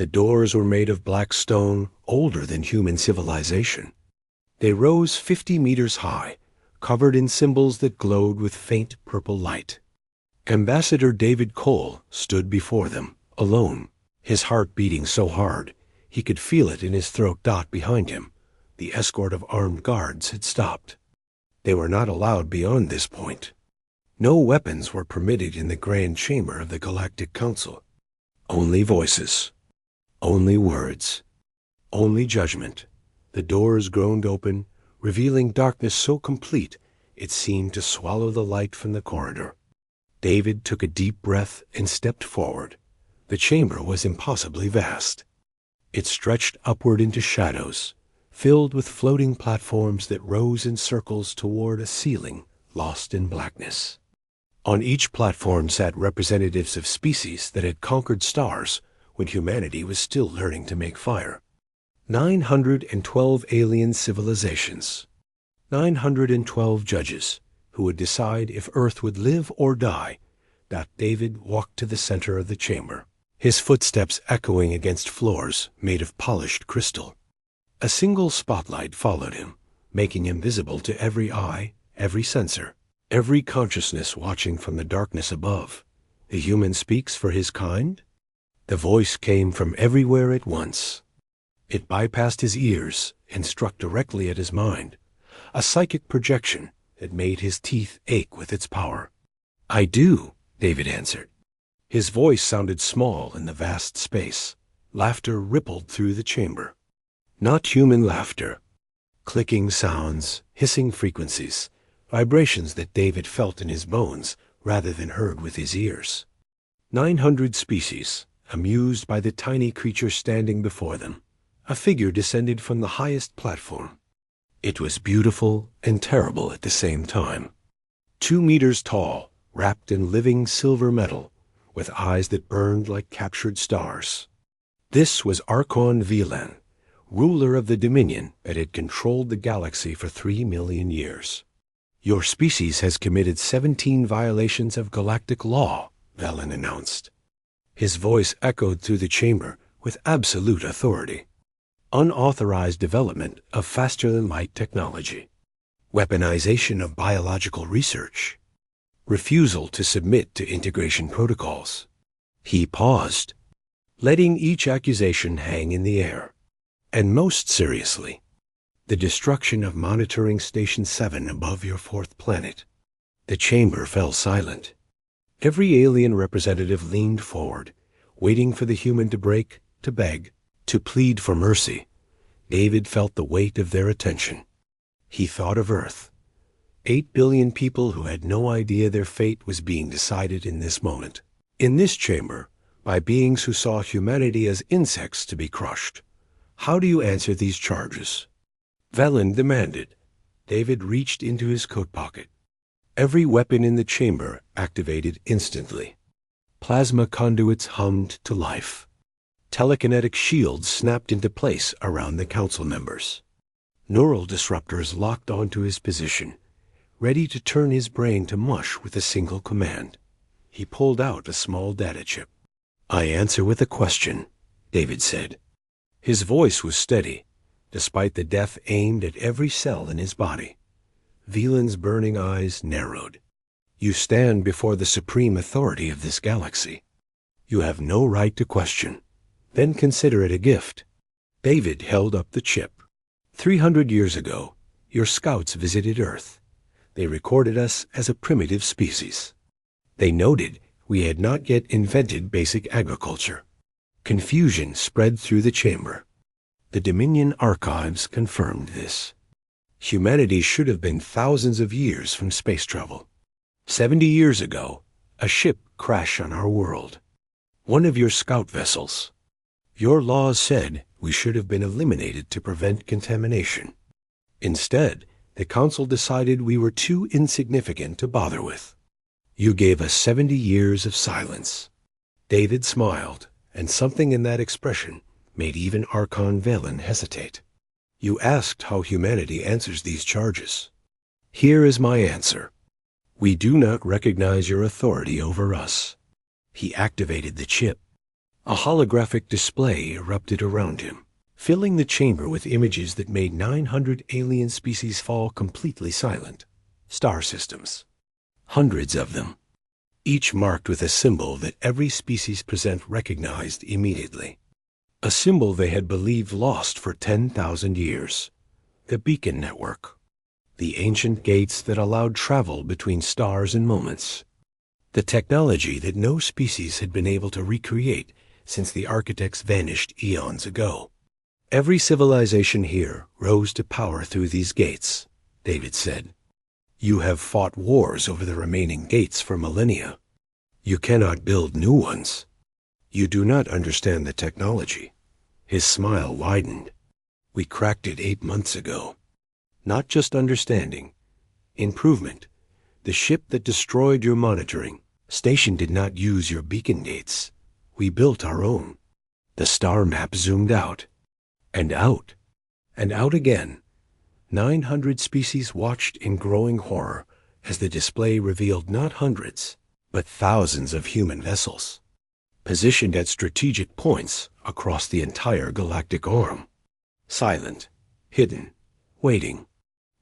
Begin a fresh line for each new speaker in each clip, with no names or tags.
The doors were made of black stone, older than human civilization. They rose 50 meters high, covered in symbols that glowed with faint purple light. Ambassador David Cole stood before them, alone, his heart beating so hard he could feel it in his throat. Behind him, the escort of armed guards had stopped. They were not allowed beyond this point. No weapons were permitted in the grand chamber of the Galactic Council. Only voices. Only words. Only judgment. The doors groaned open, revealing darkness so complete it seemed to swallow the light from the corridor. David took a deep breath and stepped forward. The chamber was impossibly vast. It stretched upward into shadows, filled with floating platforms that rose in circles toward a ceiling lost in blackness. On each platform sat representatives of species that had conquered stars when humanity was still learning to make fire. 912 alien civilizations. 912 judges who would decide if Earth would live or die. David walked to the center of the chamber, his footsteps echoing against floors made of polished crystal. A single spotlight followed him, making him visible to every eye, every sensor, every consciousness watching from the darkness above. The human speaks for his kind? The voice came from everywhere at once. It bypassed his ears and struck directly at his mind, a psychic projection that made his teeth ache with its power. "I do," David answered. His voice sounded small in the vast space. Laughter rippled through the chamber. Not human laughter. Clicking sounds, hissing frequencies, vibrations that David felt in his bones rather than heard with his ears. 900 species, amused by the tiny creature standing before them. A figure descended from the highest platform. It was beautiful and terrible at the same time. 2 meters tall, wrapped in living silver metal, with eyes that burned like captured stars. This was Archon Velan, ruler of the Dominion that had controlled the galaxy for 3 million years. "Your species has committed 17 violations of galactic law," Velan announced. His voice echoed through the chamber with absolute authority. Unauthorized development of faster-than-light technology. Weaponization of biological research. Refusal to submit to integration protocols. He paused, letting each accusation hang in the air. And most seriously, the destruction of Monitoring Station 7 above your 4th planet. The chamber fell silent. Every alien representative leaned forward, waiting for the human to break, to beg, to plead for mercy. David felt the weight of their attention. He thought of Earth. 8 billion people who had no idea their fate was being decided in this moment. In this chamber, by beings who saw humanity as insects to be crushed. How do you answer these charges? Velan demanded. David reached into his coat pocket. Every weapon in the chamber activated instantly. Plasma conduits hummed to life. Telekinetic shields snapped into place around the council members. Neural disruptors locked onto his position, ready to turn his brain to mush with a single command. He pulled out a small data chip. "I answer with a question," David said. His voice was steady, despite the death aimed at every cell in his body. Velan's burning eyes narrowed. "You stand before the supreme authority of this galaxy. You have no right to question. Then consider it a gift." David held up the chip. 300 years ago, your scouts visited Earth. They recorded us as a primitive species. They noted we had not yet invented basic agriculture. Confusion spread through the chamber. The Dominion archives confirmed this. Humanity should have been thousands of years from space travel. 70 years ago, a ship crashed on our world. One of your scout vessels. Your laws said we should have been eliminated to prevent contamination. Instead, the Council decided we were too insignificant to bother with. You gave us 70 years of silence. David smiled, and something in that expression made even Archon Velan hesitate. You asked how humanity answers these charges. Here is my answer. We do not recognize your authority over us. He activated the chip. A holographic display erupted around him, filling the chamber with images that made 900 alien species fall completely silent. Star systems. Hundreds of them, each marked with a symbol that every species present recognized immediately. A symbol they had believed lost for 10,000 years. The beacon network. The ancient gates that allowed travel between stars in moments. The technology that no species had been able to recreate since the architects vanished eons ago. Every civilization here rose to power through these gates, David said. You have fought wars over the remaining gates for millennia. You cannot build new ones. You do not understand the technology. His smile widened. We cracked it 8 months ago. Not just understanding. Improvement. The ship that destroyed your monitoring station did not use your beacon gates. We built our own. The star map zoomed out. And out. And out again. 900 species watched in growing horror as the display revealed not hundreds, but thousands of human vessels, positioned at strategic points across the entire galactic arm. Silent, hidden, waiting.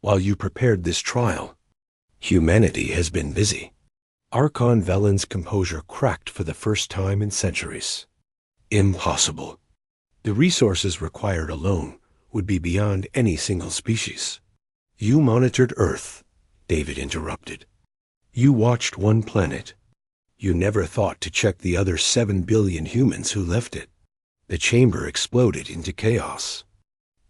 While you prepared this trial, humanity has been busy. Archon Velen's composure cracked for the first time in centuries. Impossible. The resources required alone would be beyond any single species. You monitored Earth, David interrupted. You watched one planet. You never thought to check the other 7 billion humans who left it. The chamber exploded into chaos.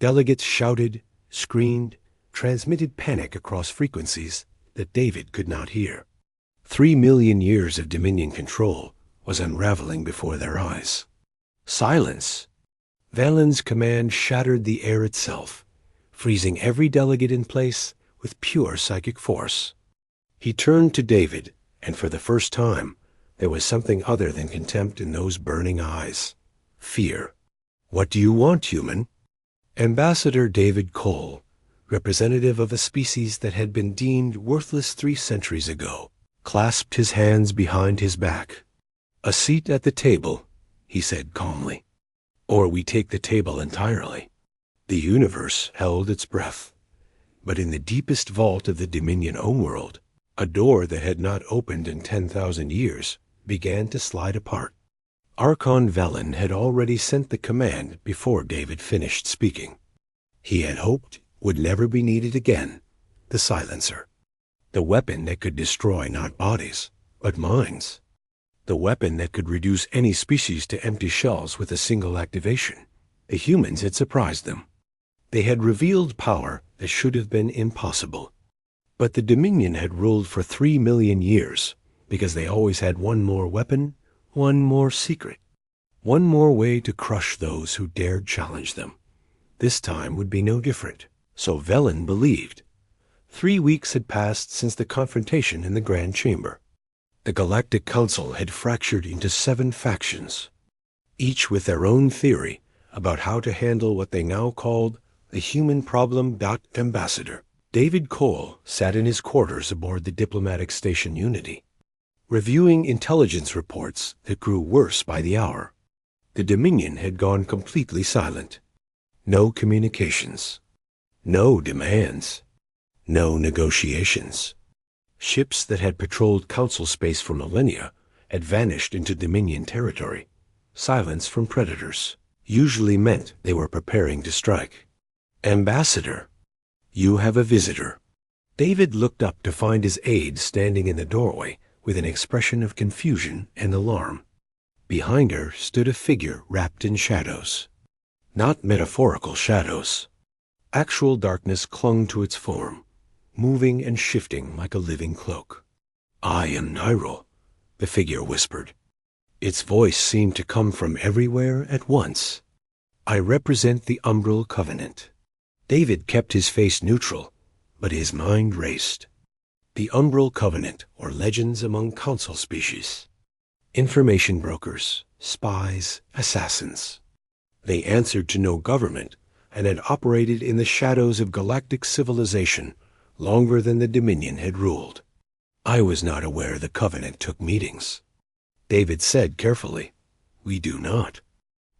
Delegates shouted, screamed, transmitted panic across frequencies that David could not hear. 3 million years of Dominion control was unraveling before their eyes. Silence! Velen's command shattered the air itself, freezing every delegate in place with pure psychic force. He turned to David, and for the first time, there was something other than contempt in those burning eyes. Fear. What do you want, human? Ambassador David Cole, representative of a species that had been deemed worthless 3 centuries ago, clasped his hands behind his back. A seat at the table, he said calmly. Or we take the table entirely. The universe held its breath. But in the deepest vault of the Dominion homeworld, a door that had not opened in 10,000 years began to slide apart. Archon Velen had already sent the command before David finished speaking. He had hoped would never be needed again, the silencer. The weapon that could destroy not bodies, but minds. The weapon that could reduce any species to empty shells with a single activation. The humans had surprised them. They had revealed power that should have been impossible. But the Dominion had ruled for 3 million years because they always had one more weapon, one more secret, one more way to crush those who dared challenge them. This time would be no different, so Velen believed. 3 weeks had passed since the confrontation in the Grand Chamber. The Galactic Council had fractured into 7 factions, each with their own theory about how to handle what they now called the human problem. Ambassador David Cole sat in his quarters aboard the diplomatic station Unity, reviewing intelligence reports that grew worse by the hour. The Dominion had gone completely silent. No communications. No demands. No negotiations. Ships that had patrolled Council space for millennia had vanished into Dominion territory. Silence from predators usually meant they were preparing to strike. Ambassador, you have a visitor. David looked up to find his aide standing in the doorway with an expression of confusion and alarm. Behind her stood a figure wrapped in shadows. Not metaphorical shadows. Actual darkness clung to its form, moving and shifting like a living cloak. I am Nyril, the figure whispered. Its voice seemed to come from everywhere at once. I represent the Umbral Covenant. David kept his face neutral, but his mind raced. The Umbral Covenant, or legends among council species. Information brokers, spies, assassins. They answered to no government and had operated in the shadows of galactic civilization longer than the Dominion had ruled. I was not aware the Covenant took meetings. David said carefully, We do not.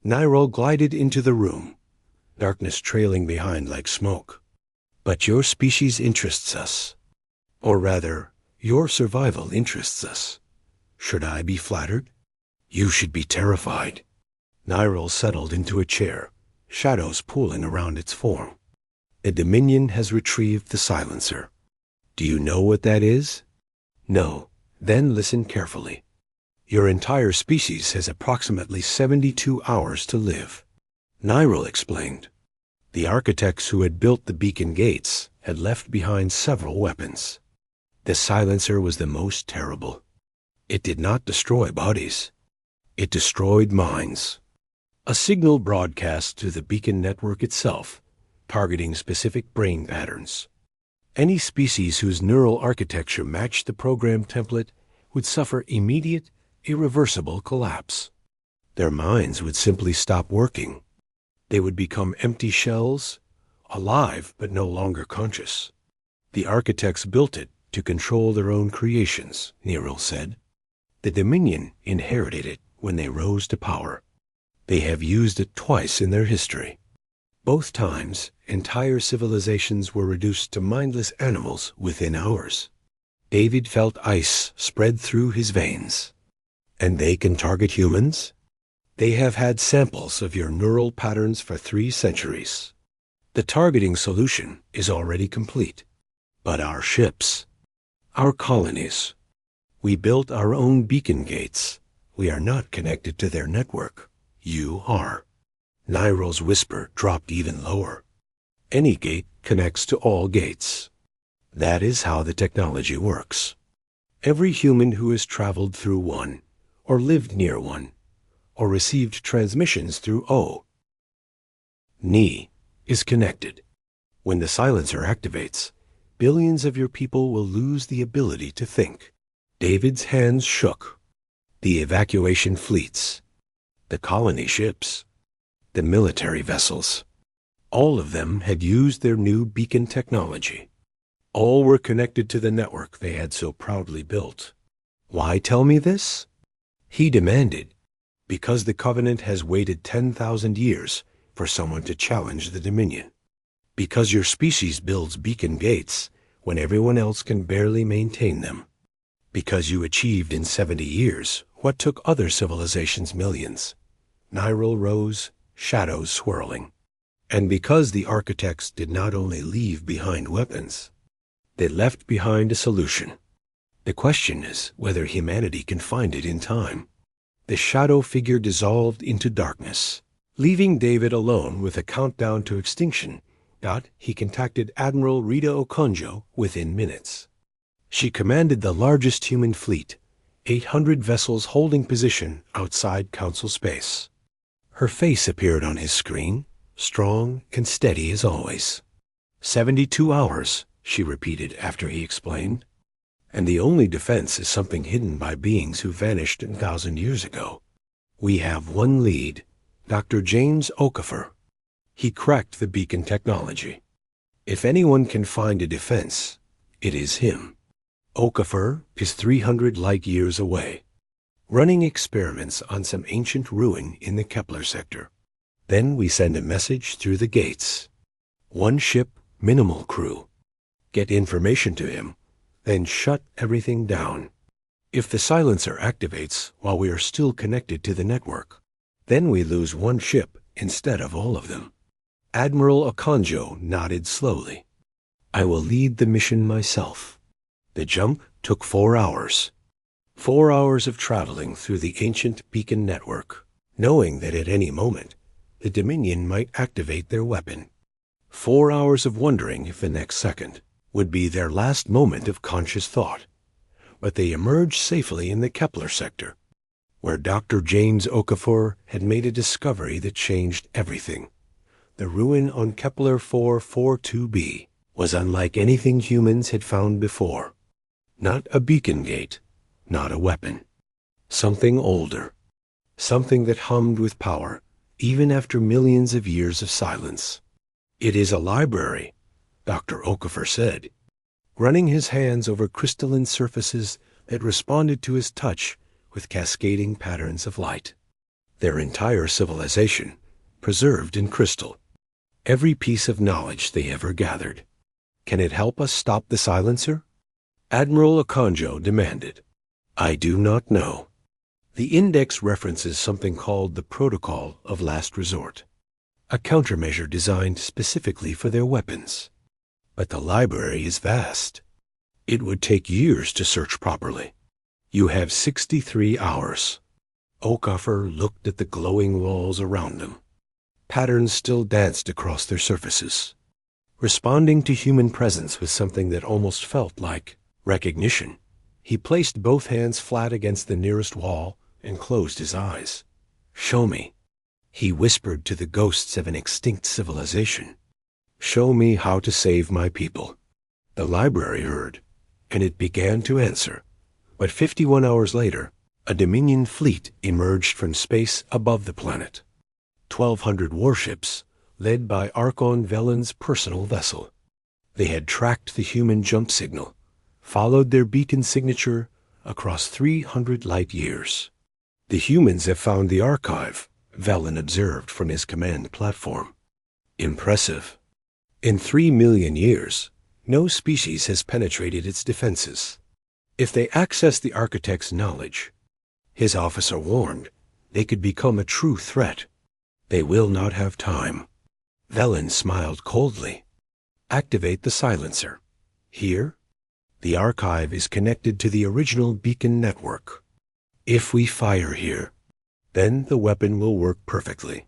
Nyrol glided into the room, darkness trailing behind like smoke. But your species interests us. Or rather, your survival interests us. Should I be flattered? You should be terrified. Nyrol settled into a chair, shadows pooling around its form. A Dominion has retrieved the silencer. Do you know what that is? No. Then listen carefully. Your entire species has approximately 72 hours to live. Nyrol explained. The architects who had built the beacon gates had left behind several weapons. The silencer was the most terrible. It did not destroy bodies. It destroyed minds. A signal broadcast to the beacon network itself, targeting specific brain patterns. Any species whose neural architecture matched the program template would suffer immediate, irreversible collapse. Their minds would simply stop working. They would become empty shells, alive but no longer conscious. The architects built it to control their own creations, Nyrol said. The Dominion inherited it when they rose to power. They have used it twice in their history. Both times, entire civilizations were reduced to mindless animals within hours. David felt ice spread through his veins. And they can target humans? They have had samples of your neural patterns for 3 centuries. The targeting solution is already complete. But our ships, our colonies, we built our own beacon gates. We are not connected to their network. You are. Nyrol's whisper dropped even lower. Any gate connects to all gates. That is how the technology works. Every human who has traveled through one, or lived near one, or received transmissions through Ni, is connected. When the silencer activates, billions of your people will lose the ability to think. David's hands shook. The evacuation fleets, the colony ships, the military vessels, all of them had used their new beacon technology. All were connected to the network they had so proudly built. Why tell me this? He demanded, because the Covenant has waited 10,000 years for someone to challenge the Dominion. Because your species builds beacon gates when everyone else can barely maintain them. Because you achieved in 70 years what took other civilizations millions. Nyrol rose, shadows swirling. And because the architects did not only leave behind weapons, they left behind a solution. The question is whether humanity can find it in time. The shadow figure dissolved into darkness, leaving David alone with a countdown to extinction. He contacted Admiral Rita Okonjo within minutes. She commanded the largest human fleet, 800 vessels holding position outside Council space. Her face appeared on his screen, strong and steady as always. 72 hours, she repeated after he explained. And the only defense is something hidden by beings who vanished 1,000 years ago. We have one lead, Dr. James Okafor. He cracked the beacon technology. If anyone can find a defense, it is him. Okafor is 300 light years away, running experiments on some ancient ruin in the Kepler sector. Then we send a message through the gates. One ship, minimal crew. Get information to him, then shut everything down. If the silencer activates while we are still connected to the network, then we lose one ship instead of all of them. Admiral Okonjo nodded slowly. I will lead the mission myself. The jump took 4 hours. 4 hours of traveling through the ancient beacon network, knowing that at any moment, the Dominion might activate their weapon. 4 hours of wondering if the next second would be their last moment of conscious thought. But they emerged safely in the Kepler sector, where Dr. James Okafor had made a discovery that changed everything. The ruin on Kepler 442b was unlike anything humans had found before. Not a beacon gate, not a weapon. Something older. Something that hummed with power, even after millions of years of silence. It is a library, Dr. Okafor said, running his hands over crystalline surfaces that responded to his touch with cascading patterns of light. Their entire civilization, preserved in crystal. Every piece of knowledge they ever gathered. Can it help us stop the silencer? Admiral Okonjo demanded. I do not know. The index references something called the Protocol of Last Resort, a countermeasure designed specifically for their weapons. But the library is vast. It would take years to search properly. You have 63 hours. Okafor looked at the glowing walls around them. Patterns still danced across their surfaces, responding to human presence with something that almost felt like recognition. He placed both hands flat against the nearest wall and closed his eyes. Show me. He whispered to the ghosts of an extinct civilization. Show me how to save my people. The library heard, and it began to answer. But 51 hours later, a Dominion fleet emerged from space above the planet. 1,200 warships, led by Archon Velen's personal vessel. They had tracked the human jump signal, followed their beacon signature across 300 light years. The humans have found the archive, Velen observed from his command platform. Impressive. In 3 million years, no species has penetrated its defenses. If they access the architect's knowledge, his officer warned, they could become a true threat. They will not have time. Velen smiled coldly. Activate the silencer. Here, the archive is connected to the original beacon network. If we fire here, then the weapon will work perfectly.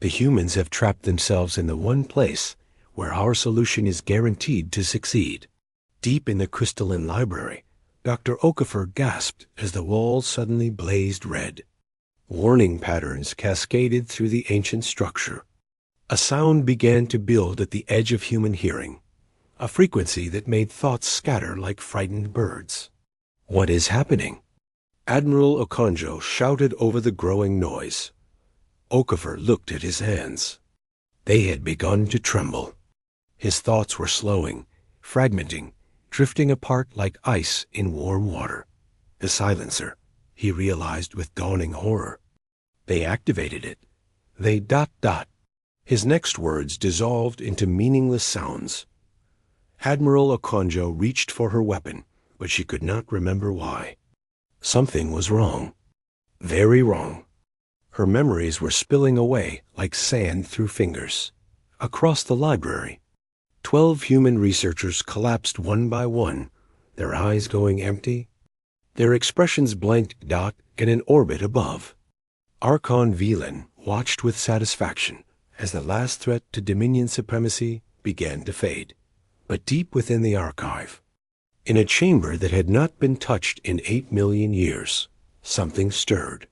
The humans have trapped themselves in the one place where our solution is guaranteed to succeed. Deep in the crystalline library, Dr. Okafor gasped as the walls suddenly blazed red. Warning patterns cascaded through the ancient structure. A sound began to build at the edge of human hearing, a frequency that made thoughts scatter like frightened birds. What is happening? Admiral Okonjo shouted over the growing noise. Okafor looked at his hands. They had begun to tremble. His thoughts were slowing, fragmenting, drifting apart like ice in warm water. The silencer, he realized with dawning horror. They activated it. They ... His next words dissolved into meaningless sounds. Admiral Okonjo reached for her weapon, but she could not remember why. Something was wrong. Very wrong. Her memories were spilling away like sand through fingers. Across the library, 12 human researchers collapsed one by one, their eyes going empty, their expressions blanked in an orbit above. Archon Velen watched with satisfaction as the last threat to Dominion supremacy began to fade. But deep within the archive, in a chamber that had not been touched in 8 million years, something stirred.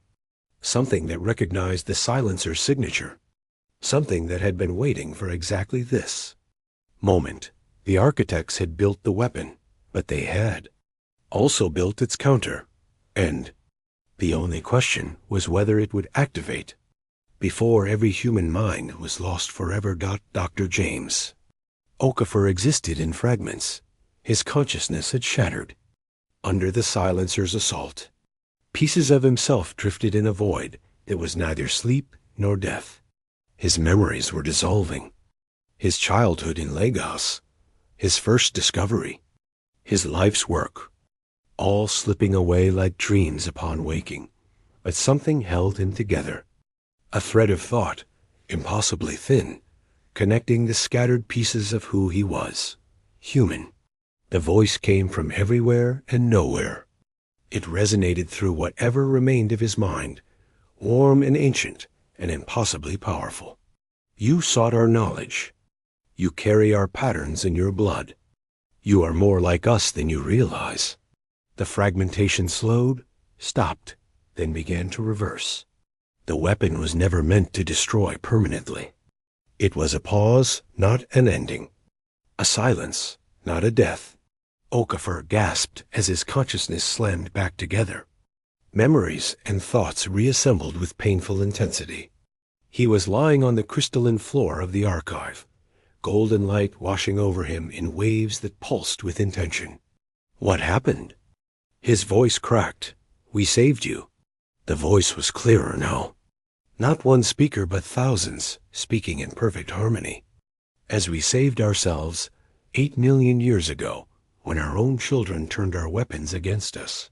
Something that recognized the silencer's signature. Something that had been waiting for exactly this moment. The architects had built the weapon, but they had also built its counter. And the only question was whether it would activate before every human mind was lost forever. Dr. James Okafor existed in fragments. His consciousness had shattered. Under the silencer's assault, pieces of himself drifted in a void that was neither sleep nor death. His memories were dissolving. His childhood in Lagos, his first discovery, his life's work, all slipping away like dreams upon waking. But something held him together. A thread of thought, impossibly thin, connecting the scattered pieces of who he was. Human. The voice came from everywhere and nowhere. It resonated through whatever remained of his mind, warm and ancient and impossibly powerful. You sought our knowledge. You carry our patterns in your blood. You are more like us than you realize. The fragmentation slowed, stopped, then began to reverse. The weapon was never meant to destroy permanently. It was a pause, not an ending. A silence, not a death. Okafor gasped as his consciousness slammed back together. Memories and thoughts reassembled with painful intensity. He was lying on the crystalline floor of the archive, golden light washing over him in waves that pulsed with intention. What happened? His voice cracked. We saved you. The voice was clearer now. Not one speaker, but thousands, speaking in perfect harmony. As we saved ourselves 8 million years ago, when our own children turned our weapons against us.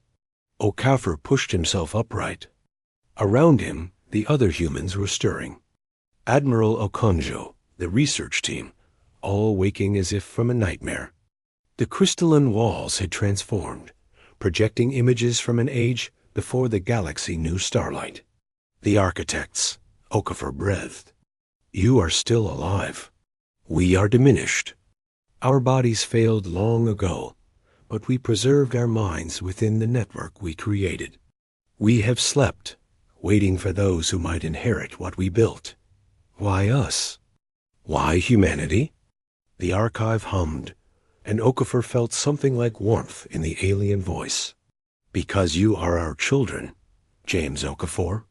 Okafor pushed himself upright. Around him, the other humans were stirring. Admiral Okonjo, the research team, all waking as if from a nightmare. The crystalline walls had transformed, projecting images from an age before the galaxy knew starlight. The architects, Okafor breathed. You are still alive. We are diminished. Our bodies failed long ago, but we preserved our minds within the network we created. We have slept, waiting for those who might inherit what we built. Why us? Why humanity? The archive hummed, and Okafor felt something like warmth in the alien voice. Because you are our children, James Okafor,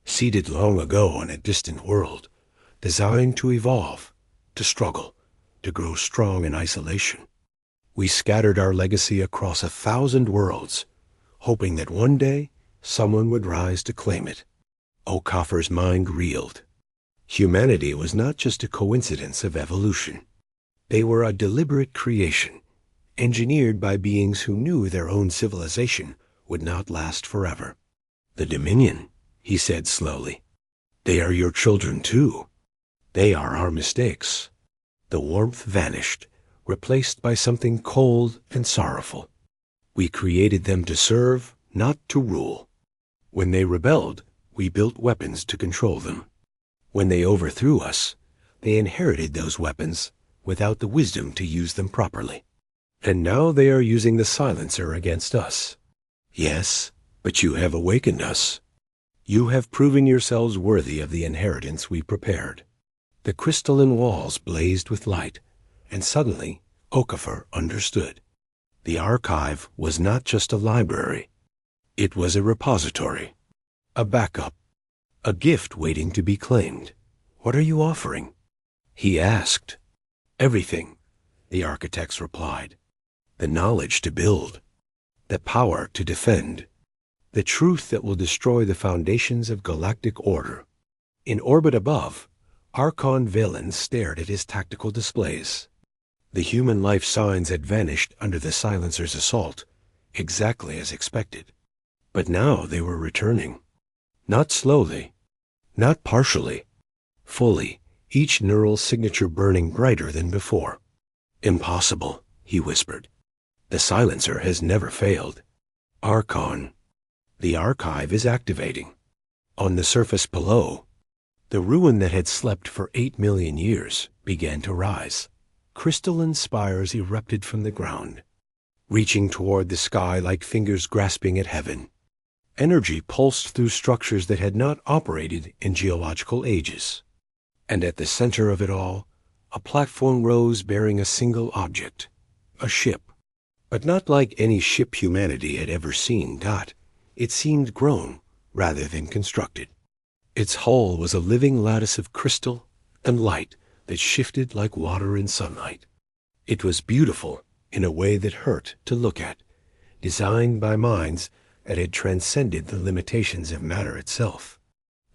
seated long ago on a distant world, designed to evolve, to struggle, to grow strong in isolation. We scattered our legacy across 1,000 worlds, hoping that one day someone would rise to claim it. Okafor's mind reeled. Humanity was not just a coincidence of evolution. They were a deliberate creation, engineered by beings who knew their own civilization would not last forever. The Dominion, he said slowly. They are your children too. They are our mistakes. The warmth vanished, replaced by something cold and sorrowful. We created them to serve, not to rule. When they rebelled, we built weapons to control them. When they overthrew us, they inherited those weapons without the wisdom to use them properly. And now they are using the silencer against us. Yes, but you have awakened us. You have proven yourselves worthy of the inheritance we prepared. The crystalline walls blazed with light, and suddenly Okafor understood. The archive was not just a library. It was a repository, a backup, a gift waiting to be claimed. What are you offering? He asked. Everything, the architects replied. The knowledge to build, the power to defend, the truth that will destroy the foundations of galactic order. In orbit above, Archon Valen stared at his tactical displays. The human life signs had vanished under the silencer's assault, exactly as expected. But now they were returning. Not slowly, not partially, fully, each neural signature burning brighter than before. Impossible, he whispered. The silencer has never failed. Archon. The archive is activating. On the surface below, the ruin that had slept for 8 million years began to rise. Crystalline spires erupted from the ground, reaching toward the sky like fingers grasping at heaven. Energy pulsed through structures that had not operated in geological ages. And at the center of it all, a platform rose bearing a single object, a ship. But not like any ship humanity had ever seen. It seemed grown rather than constructed. Its hull was a living lattice of crystal and light that shifted like water in sunlight. It was beautiful in a way that hurt to look at, designed by minds that had transcended the limitations of matter itself.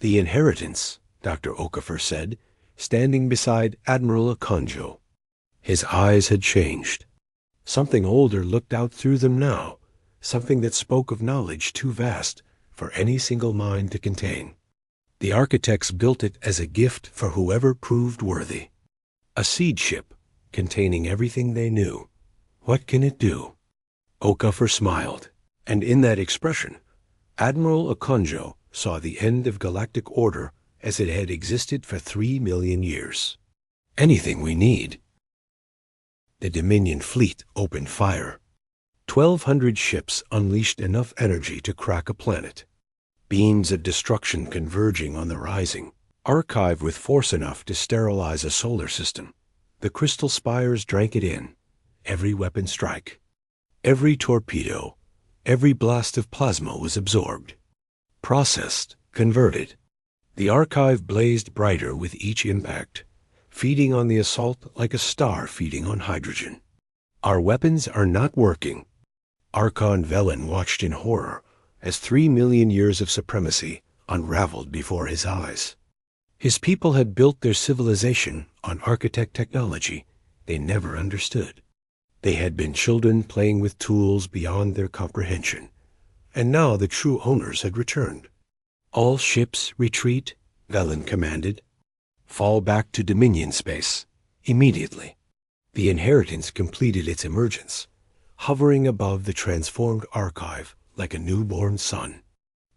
The inheritance, Dr. Okafor said, standing beside Admiral Okonjo. His eyes had changed. Something older looked out through them now, something that spoke of knowledge too vast for any single mind to contain. The architects built it as a gift for whoever proved worthy. A seed ship containing everything they knew. What can it do? Okafor smiled, and in that expression, Admiral Okonjo saw the end of galactic order as it had existed for 3 million years. Anything we need. The Dominion fleet opened fire. 1,200 ships unleashed enough energy to crack a planet. Beams of destruction converging on the rising, archived with force enough to sterilize a solar system. The crystal spires drank it in. Every weapon strike, every torpedo, every blast of plasma was absorbed, processed, converted. The archive blazed brighter with each impact, feeding on the assault like a star feeding on hydrogen. Our weapons are not working. Archon Velen watched in horror as 3 million years of supremacy unraveled before his eyes. His people had built their civilization on architect technology they never understood. They had been children playing with tools beyond their comprehension, and now the true owners had returned. "All ships retreat," Velen commanded. "Fall back to Dominion space, immediately." The inheritance completed its emergence, hovering above the transformed archive like a newborn sun.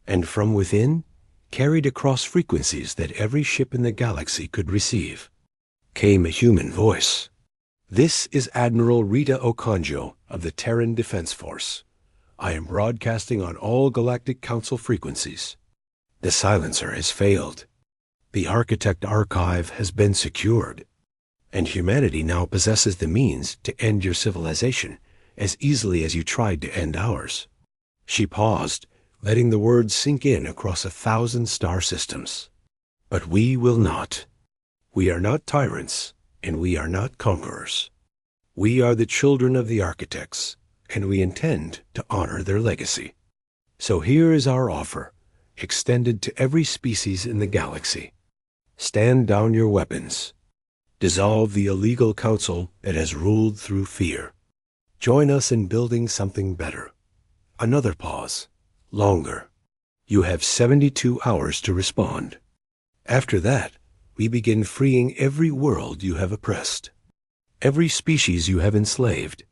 And from within, carried across frequencies that every ship in the galaxy could receive, came a human voice. "This is Admiral Rita Okonjo of the Terran Defense Force. I am broadcasting on all Galactic Council frequencies. The silencer has failed. The Architect Archive has been secured, and humanity now possesses the means to end your civilization as easily as you tried to end ours." She paused, letting the words sink in across 1,000 star systems. "But we will not. We are not tyrants, and we are not conquerors. We are the children of the architects, and we intend to honor their legacy. So here is our offer, extended to every species in the galaxy. Stand down your weapons. Dissolve the illegal council that has ruled through fear. Join us in building something better." Another pause. Longer. "You have 72 hours to respond. After that, we begin freeing every world you have oppressed, every species you have enslaved,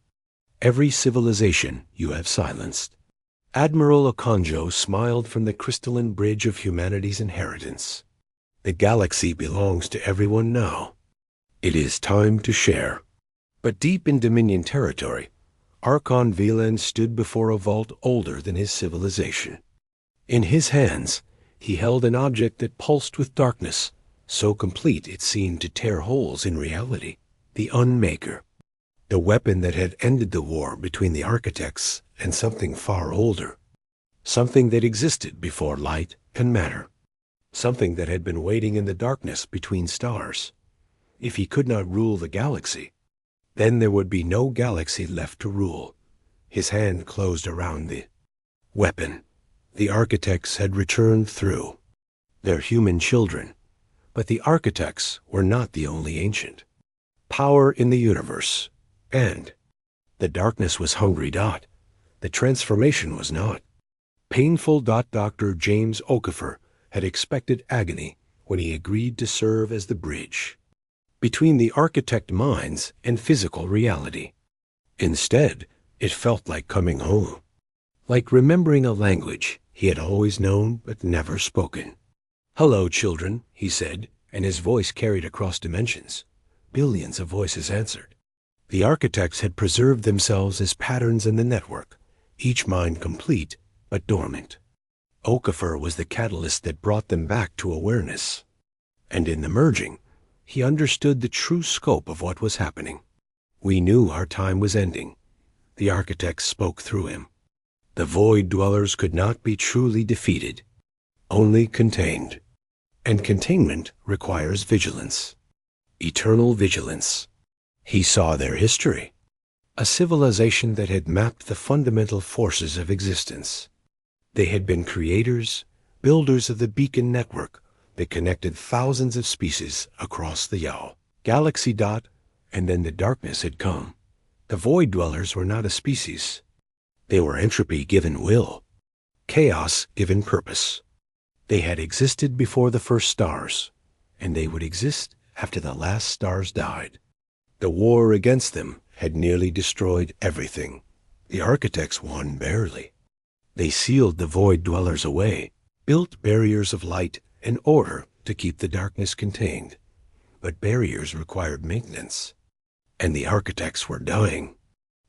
every civilization you have silenced." Admiral Okonjo smiled from the crystalline bridge of humanity's inheritance. "The galaxy belongs to everyone now. It is time to share." But deep in Dominion territory, Archon Velan stood before a vault older than his civilization. In his hands, he held an object that pulsed with darkness, so complete it seemed to tear holes in reality. The Unmaker. The weapon that had ended the war between the architects and something far older. Something that existed before light and matter. Something that had been waiting in the darkness between stars. If he could not rule the galaxy, then there would be no galaxy left to rule. His hand closed around the weapon. The architects had returned through. Their human children. But the architects were not the only ancient power in the universe. And the darkness was hungry. The transformation was not. Painful. Dr. James Okafor had expected agony when he agreed to serve as the bridge between the architect minds and physical reality. Instead, it felt like coming home, like remembering a language he had always known but never spoken. "Hello, children," he said, and his voice carried across dimensions. Billions of voices answered. The architects had preserved themselves as patterns in the network, each mind complete but dormant. Okafor was the catalyst that brought them back to awareness. And in the merging, he understood the true scope of what was happening. "We knew our time was ending." The architects spoke through him. "The void dwellers could not be truly defeated, only contained. And containment requires vigilance. Eternal vigilance." He saw their history. A civilization that had mapped the fundamental forces of existence. They had been creators, builders of the beacon network that connected thousands of species across the galaxy. And then the darkness had come. The void dwellers were not a species. They were entropy given will, chaos given purpose. They had existed before the first stars, and they would exist after the last stars died. The war against them had nearly destroyed everything. The architects won barely. They sealed the void dwellers away, built barriers of light and order to keep the darkness contained. But barriers required maintenance, and the architects were dying.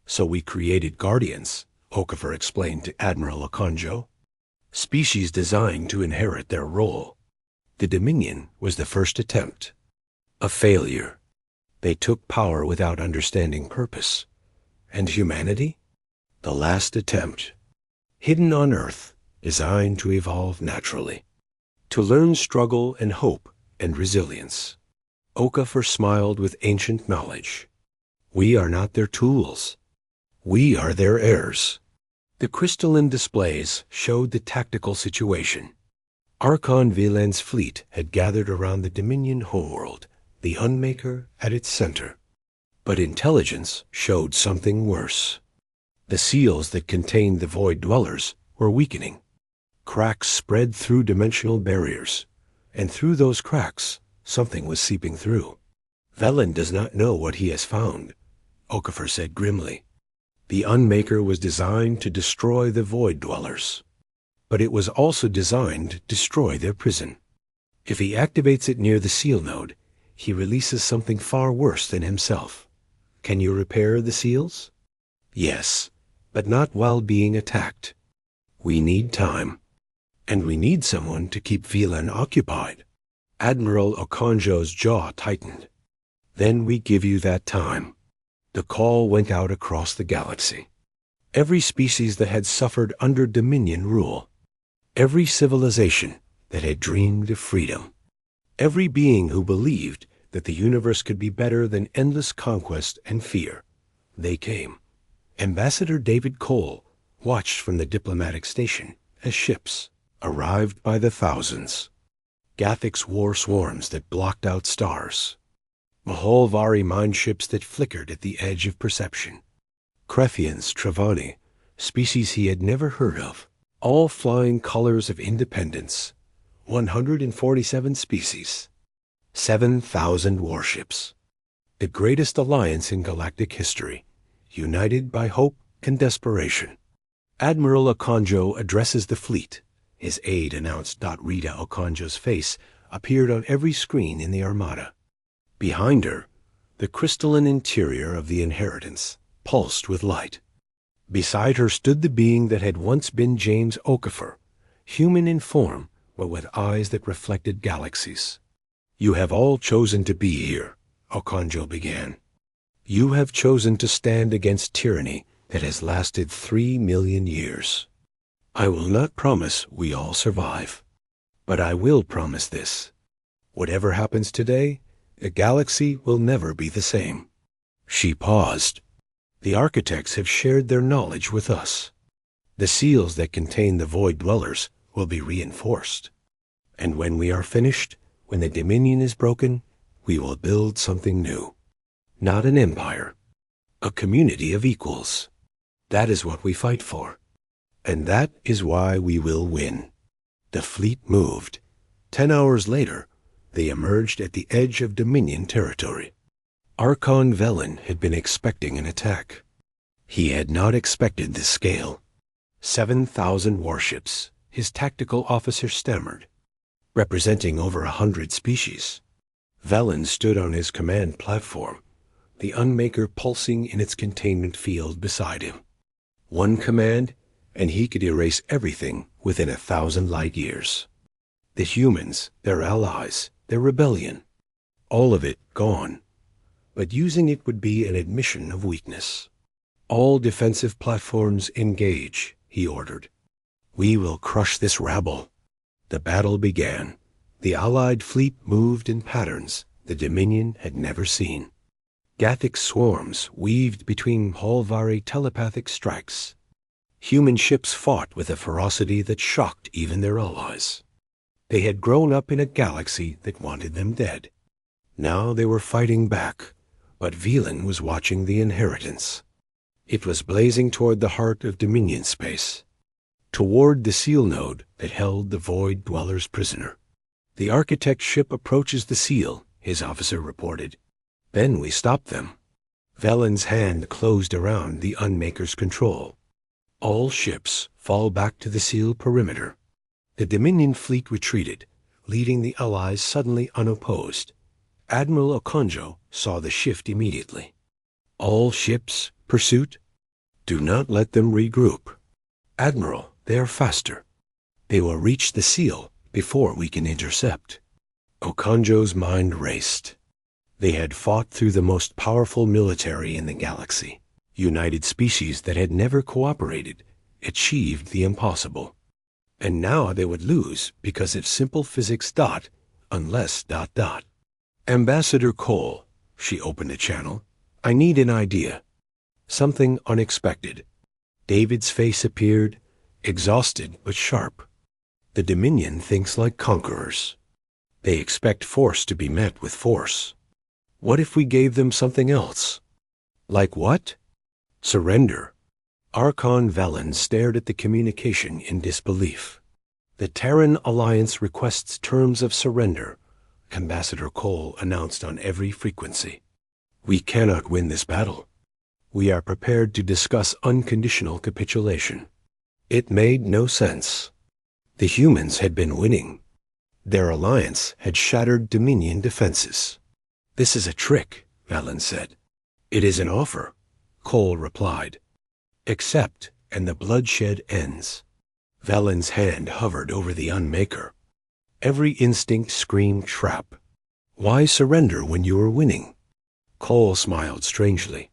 "So we created guardians," Okafor explained to Admiral Okonjo. "Species designed to inherit their role. The Dominion was the first attempt. A failure. They took power without understanding purpose. And humanity? The last attempt. Hidden on Earth, designed to evolve naturally. To learn struggle and hope and resilience." Okafor smiled with ancient knowledge. "We are not their tools. We are their heirs." The crystalline displays showed the tactical situation. Archon Vilain's fleet had gathered around the Dominion homeworld, the Unmaker at its center. But intelligence showed something worse. The seals that contained the Void Dwellers were weakening. Cracks spread through dimensional barriers, and through those cracks, something was seeping through. Velen does not know what he has found, Okafor said grimly. The Unmaker was designed to destroy the Void Dwellers, but it was also designed to destroy their prison. If he activates it near the seal node, he releases something far worse than himself. Can you repair the seals? Yes, but not while being attacked. We need time. And we need someone to keep Vilain occupied. Admiral Okonjo's jaw tightened. Then we give you that time. The call went out across the galaxy. Every species that had suffered under Dominion rule. Every civilization that had dreamed of freedom. Every being who believed that the universe could be better than endless conquest and fear. They came. Ambassador David Cole watched from the diplomatic station as ships arrived by the thousands. Gathic's war swarms that blocked out stars. Maholvari mineships that flickered at the edge of perception. Krethian's Travani, species he had never heard of, all flying colors of independence. 147 species. 7,000 warships. The greatest alliance in galactic history, united by hope and desperation. Admiral Okonjo addresses the fleet. His aide announced. Rita Okonjo's face appeared on every screen in the Armada. Behind her, the crystalline interior of the Inheritance pulsed with light. Beside her stood the being that had once been James Okafor, human in form, but with eyes that reflected galaxies. You have all chosen to be here, Okonjo began. You have chosen to stand against tyranny that has lasted 3 million years. I will not promise we all survive, but I will promise this. Whatever happens today, the galaxy will never be the same. She paused. The architects have shared their knowledge with us. The seals that contain the Void Dwellers will be reinforced. And when we are finished, when the Dominion is broken, we will build something new. Not an empire, a community of equals. That is what we fight for. And that is why we will win. The fleet moved. 10 hours later, they emerged at the edge of Dominion territory. Archon Velen had been expecting an attack. He had not expected this scale. 7,000 warships, his tactical officer stammered, representing over 100 species. Velen stood on his command platform, the Unmaker pulsing in its containment field beside him. One command, and he could erase everything within 1,000 light years. The humans, their allies, their rebellion, all of it gone. But using it would be an admission of weakness. All defensive platforms engage, he ordered. We will crush this rabble. The battle began. The Allied fleet moved in patterns the Dominion had never seen. Gathic swarms weaved between Maholvari telepathic strikes. Human ships fought with a ferocity that shocked even their allies. They had grown up in a galaxy that wanted them dead. Now they were fighting back, but Vilain was watching the Inheritance. It was blazing toward the heart of Dominion space, toward the seal node that held the Void Dwellers prisoner. The architect's ship approaches the seal, his officer reported. Then we stop them. Velen's hand closed around the Unmaker's control. All ships fall back to the seal perimeter. The Dominion fleet retreated, leaving the Allies suddenly unopposed. Admiral Okonjo saw the shift immediately. All ships, pursuit? Do not let them regroup. Admiral, they are faster. They will reach the seal before we can intercept. Okonjo's mind raced. They had fought through the most powerful military in the galaxy. United species that had never cooperated, achieved the impossible. And now they would lose because of simple physics ... unless ... Ambassador Cole, she opened a channel. I need an idea. Something unexpected. David's face appeared, exhausted but sharp. The Dominion thinks like conquerors. They expect force to be met with force. What if we gave them something else? Like what? Surrender. Archon Velen stared at the communication in disbelief. The Terran Alliance requests terms of surrender, Ambassador Cole announced on every frequency. We cannot win this battle. We are prepared to discuss unconditional capitulation. It made no sense. The humans had been winning. Their alliance had shattered Dominion defenses. This is a trick, Velen said. It is an offer, Cole replied. Accept, and the bloodshed ends. Velen's hand hovered over the Unmaker. Every instinct screamed trap. Why surrender when you were winning? Cole smiled strangely.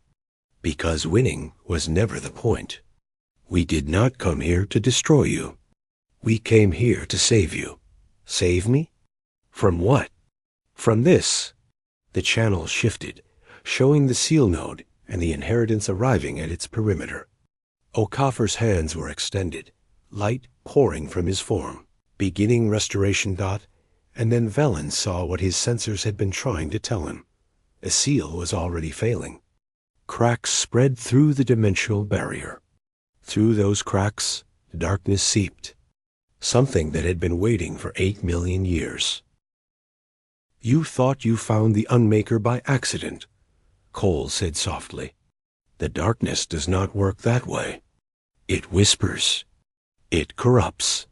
Because winning was never the point. We did not come here to destroy you. We came here to save you. Save me? From what? From this. The channel shifted, showing the seal node and the inheritance arriving at its perimeter. Okafor's hands were extended, light pouring from his form, beginning restoration. And then Velen saw what his sensors had been trying to tell him. A seal was already failing. Cracks spread through the dimensional barrier. Through those cracks, darkness seeped. Something that had been waiting for 8 million years. You thought you found the Unmaker by accident, Cole said softly. The darkness does not work that way. It whispers. It corrupts.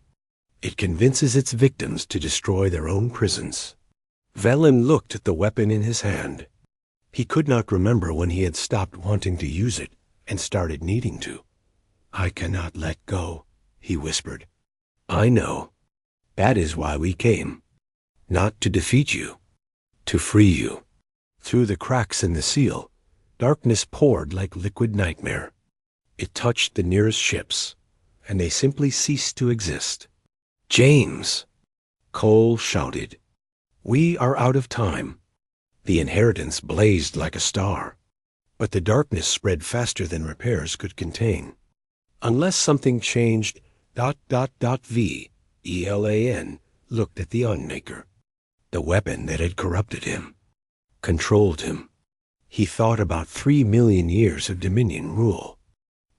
It convinces its victims to destroy their own prisons. Velen looked at the weapon in his hand. He could not remember when he had stopped wanting to use it and started needing to. I cannot let go, he whispered. I know. That is why we came. Not to defeat you. To free you. Through the cracks in the seal, darkness poured like liquid nightmare. It touched the nearest ships, and they simply ceased to exist. James! Cole shouted. We are out of time. The inheritance blazed like a star, but the darkness spread faster than repairs could contain. Unless something changed, Velan looked at the Unmaker. The weapon that had corrupted him, controlled him. He thought about 3 million years of Dominion rule.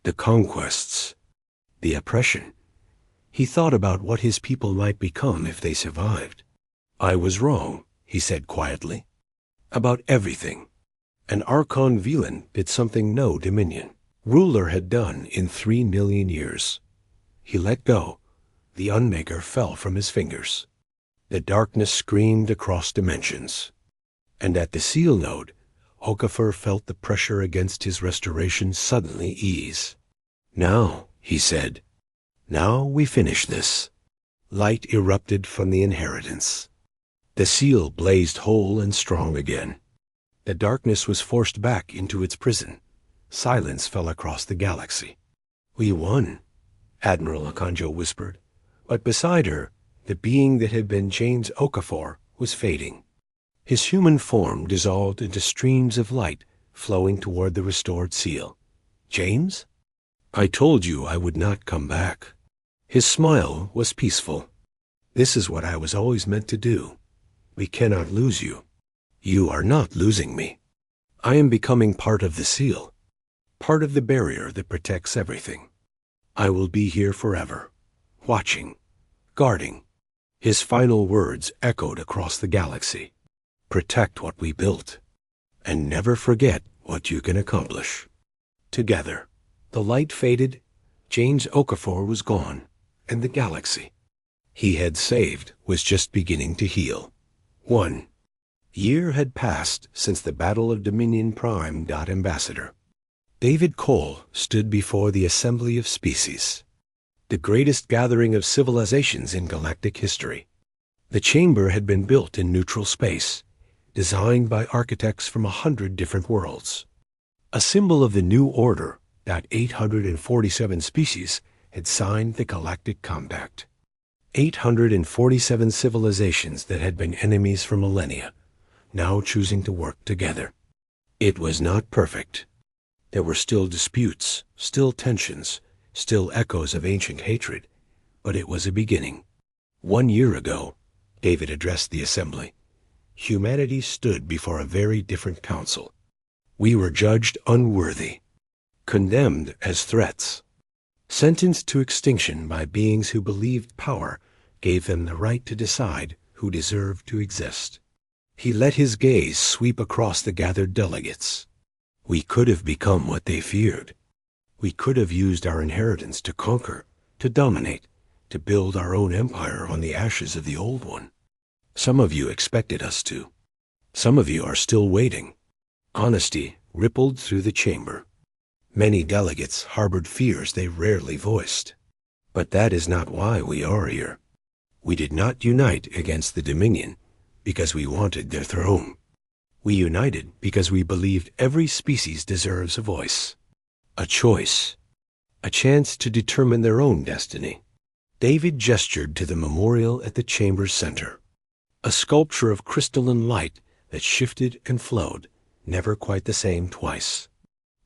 The conquests, the oppression. He thought about what his people might become if they survived. I was wrong, he said quietly. About everything. And Archon Velen did something no Dominion ruler had done in 3 million years. He let go. The Unmaker fell from his fingers. The darkness screamed across dimensions. And at the seal node, Okafor felt the pressure against his restoration suddenly ease. Now, he said, now we finish this. Light erupted from the inheritance. The seal blazed whole and strong again. The darkness was forced back into its prison. Silence fell across the galaxy. We won, Admiral Akanjo whispered. But beside her, the being that had been James Okafor was fading. His human form dissolved into streams of light flowing toward the restored seal. James? I told you I would not come back. His smile was peaceful. This is what I was always meant to do. We cannot lose you. You are not losing me. I am becoming part of the seal, part of the barrier that protects everything. I will be here forever, watching, guarding. His final words echoed across the galaxy. Protect what we built, and never forget what you can accomplish. Together, the light faded, James Okafor was gone, and the galaxy he had saved was just beginning to heal. 1 year had passed since the Battle of Dominion Prime. Ambassador David Cole stood before the Assembly of Species, the greatest gathering of civilizations in galactic history. The chamber had been built in neutral space, designed by architects from 100 different worlds. A symbol of the new order, that 847 species had signed the Galactic Compact. 847 civilizations that had been enemies for millennia, now choosing to work together. It was not perfect. There were still disputes, still tensions, still echoes of ancient hatred, but it was a beginning. 1 year ago, David addressed the assembly. Humanity stood before a very different council. We were judged unworthy, condemned as threats, sentenced to extinction by beings who believed power gave them the right to decide who deserved to exist. He let his gaze sweep across the gathered delegates. We could have become what they feared. We could have used our inheritance to conquer, to dominate, to build our own empire on the ashes of the old one. Some of you expected us to. Some of you are still waiting. Honesty rippled through the chamber. Many delegates harbored fears they rarely voiced. But that is not why we are here. We did not unite against the Dominion because we wanted their throne. We united because we believed every species deserves a voice, a choice, a chance to determine their own destiny. David gestured to the memorial at the chamber's center, a sculpture of crystalline light that shifted and flowed, never quite the same twice.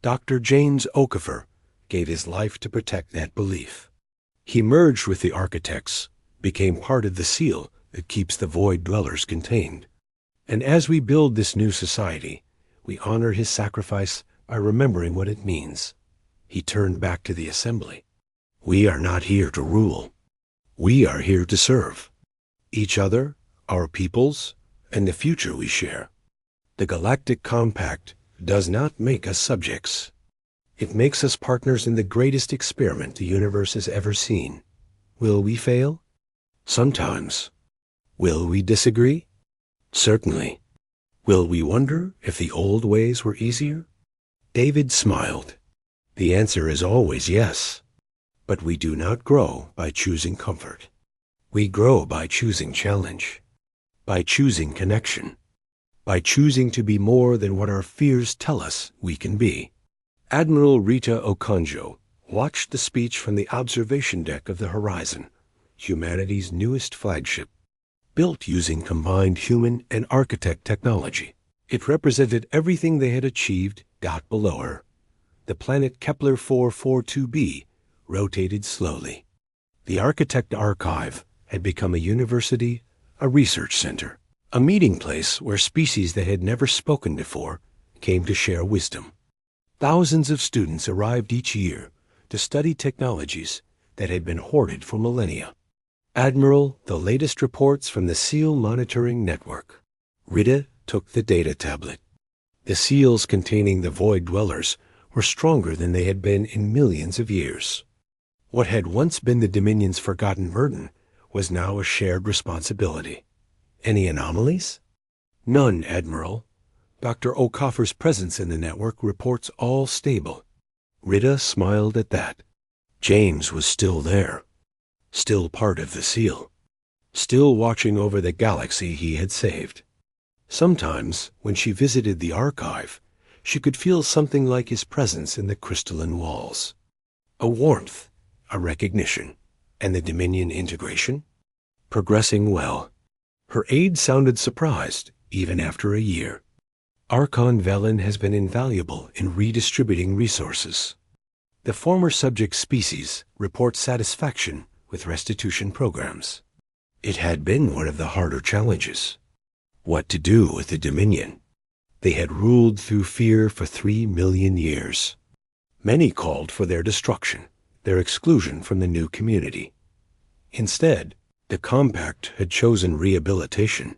Dr. James Okafor gave his life to protect that belief. He merged with the architects, became part of the seal that keeps the void dwellers contained. And as we build this new society, we honor his sacrifice by remembering what it means. He turned back to the assembly. We are not here to rule. We are here to serve each other, our peoples, and the future we share. The Galactic Compact does not make us subjects. It makes us partners in the greatest experiment the universe has ever seen. Will we fail? Sometimes. Will we disagree? Certainly. Will we wonder if the old ways were easier? David smiled. The answer is always yes. But we do not grow by choosing comfort. We grow by choosing challenge, by choosing connection, by choosing to be more than what our fears tell us we can be. Admiral Rita Okonjo watched the speech from the observation deck of the Horizon, humanity's newest flagship, built using combined human and architect technology. It represented everything they had achieved got below her. The planet Kepler 442b rotated slowly. The Architect Archive had become a university, a research center, a meeting place where species that had never spoken before came to share wisdom. Thousands of students arrived each year to study technologies that had been hoarded for millennia. Admiral, the latest reports from the SEAL Monitoring Network. Rita took the data tablet. The seals containing the void dwellers were stronger than they had been in millions of years. What had once been the Dominion's forgotten burden was now a shared responsibility. Any anomalies? None, Admiral. Dr. Okafor's presence in the network reports all stable. Rita smiled at that. James was still there, still part of the seal, still watching over the galaxy he had saved. Sometimes, when she visited the archive, she could feel something like his presence in the crystalline walls. A warmth, a recognition, and the Dominion integration? Progressing well. Her aide sounded surprised, even after a year. Archon Velen has been invaluable in redistributing resources. The former subject species reports satisfaction with restitution programs. It had been one of the harder challenges. What to do with the Dominion? They had ruled through fear for 3 million years. Many called for their destruction, their exclusion from the new community. Instead, the Compact had chosen rehabilitation.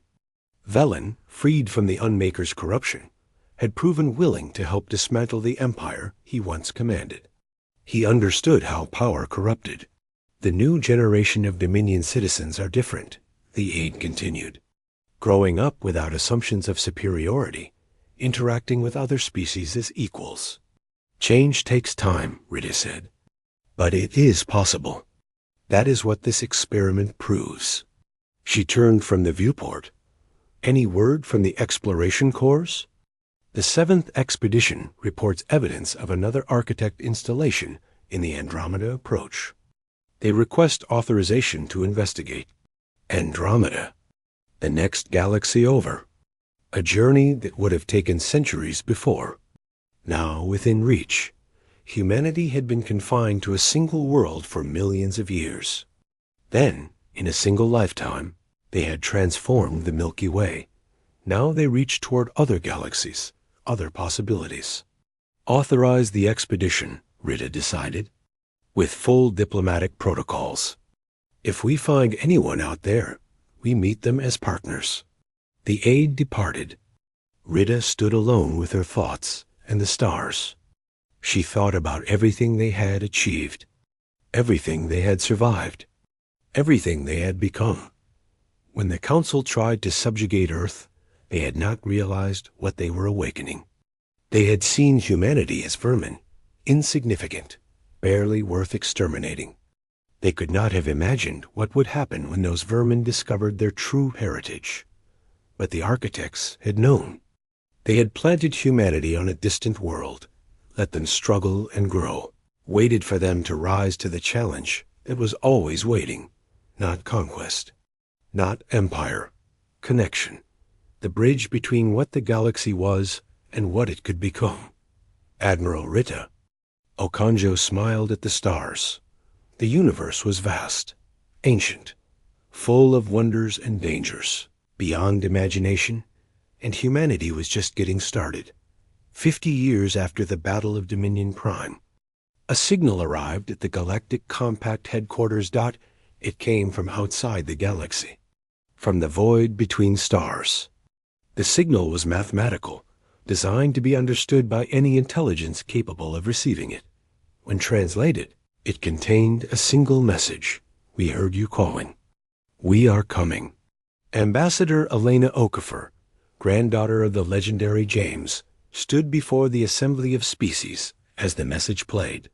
Velen, freed from the Unmaker's corruption, had proven willing to help dismantle the empire he once commanded. He understood how power corrupted. The new generation of Dominion citizens are different, the aide continued. Growing up without assumptions of superiority, interacting with other species as equals. Change takes time, Rita said. But it is possible. That is what this experiment proves. She turned from the viewport. Any word from the exploration corps? The 7th expedition reports evidence of another architect installation in the Andromeda approach. They request authorization to investigate. Andromeda, the next galaxy over. A journey that would have taken centuries before. Now within reach, humanity had been confined to a single world for millions of years. Then, In a single lifetime, they had transformed the Milky Way. Now they reached toward other galaxies, other possibilities. Authorize the expedition, Rita decided, with full diplomatic protocols. If we find anyone out there, we meet them as partners. The aide departed. Rita stood alone with her thoughts and the stars. She thought about everything they had achieved, everything they had survived, everything they had become. When the Council tried to subjugate Earth, they had not realized what they were awakening. They had seen humanity as vermin, insignificant, barely worth exterminating. They could not have imagined what would happen when those vermin discovered their true heritage. But the architects had known. They had planted humanity on a distant world, let them struggle and grow, waited for them to rise to the challenge that was always waiting. Not conquest, not empire, connection, the bridge between what the galaxy was and what it could become. Admiral Rita. Okonjo smiled at the stars. The universe was vast, ancient, full of wonders and dangers, beyond imagination, and humanity was just getting started. 50 years after the Battle of Dominion Prime, a signal arrived at the Galactic Compact headquarters. It came from outside the galaxy, from the void between stars. The signal was mathematical, designed to be understood by any intelligence capable of receiving it. When translated, it contained a single message. We heard you calling. We are coming. Ambassador Elena Okafor, granddaughter of the legendary James, stood before the assembly of species as the message played.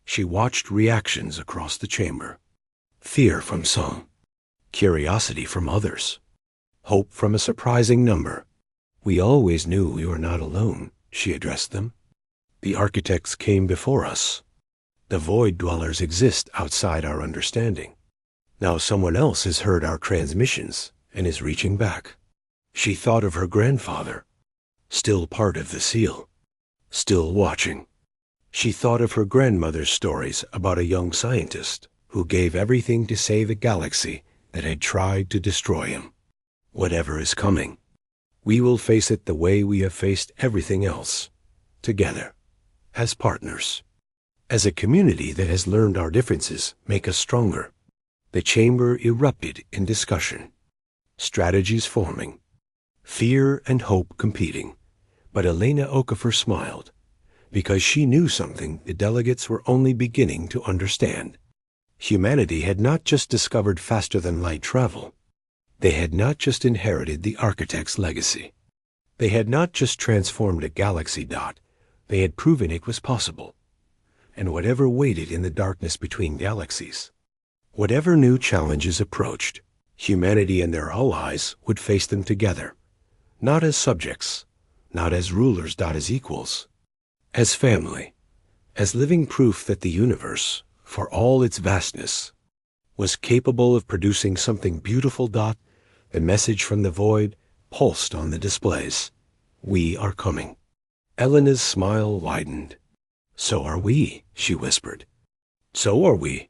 She watched reactions across the chamber. Fear from some, curiosity from others, hope from a surprising number. We always knew we were not alone, she addressed them. The architects came before us. The void dwellers exist outside our understanding. Now someone else has heard our transmissions and is reaching back. She thought of her grandfather, still part of the seal, still watching. She thought of her grandmother's stories about a young scientist who gave everything to save a galaxy that had tried to destroy him. Whatever is coming, we will face it the way we have faced everything else, together, as partners, as a community that has learned our differences make us stronger. The chamber erupted in discussion, strategies forming, fear and hope competing. But Elena Okafor smiled, because she knew something the delegates were only beginning to understand. Humanity had not just discovered faster-than-light travel. They had not just inherited the architect's legacy. They had not just transformed a galaxy. They had proven it was possible. And whatever waited in the darkness between galaxies, whatever new challenges approached, humanity and their allies would face them together, not as subjects, not as rulers. As equals, as family, as living proof that the universe, for all its vastness, was capable of producing something beautiful. The message from the void pulsed on the displays. We are coming. Elena's smile widened. So are we, she whispered. So are we.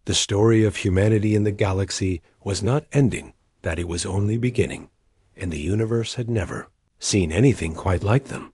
The story of humanity in the galaxy was not ending, that it was only beginning, and the universe had never seen anything quite like them.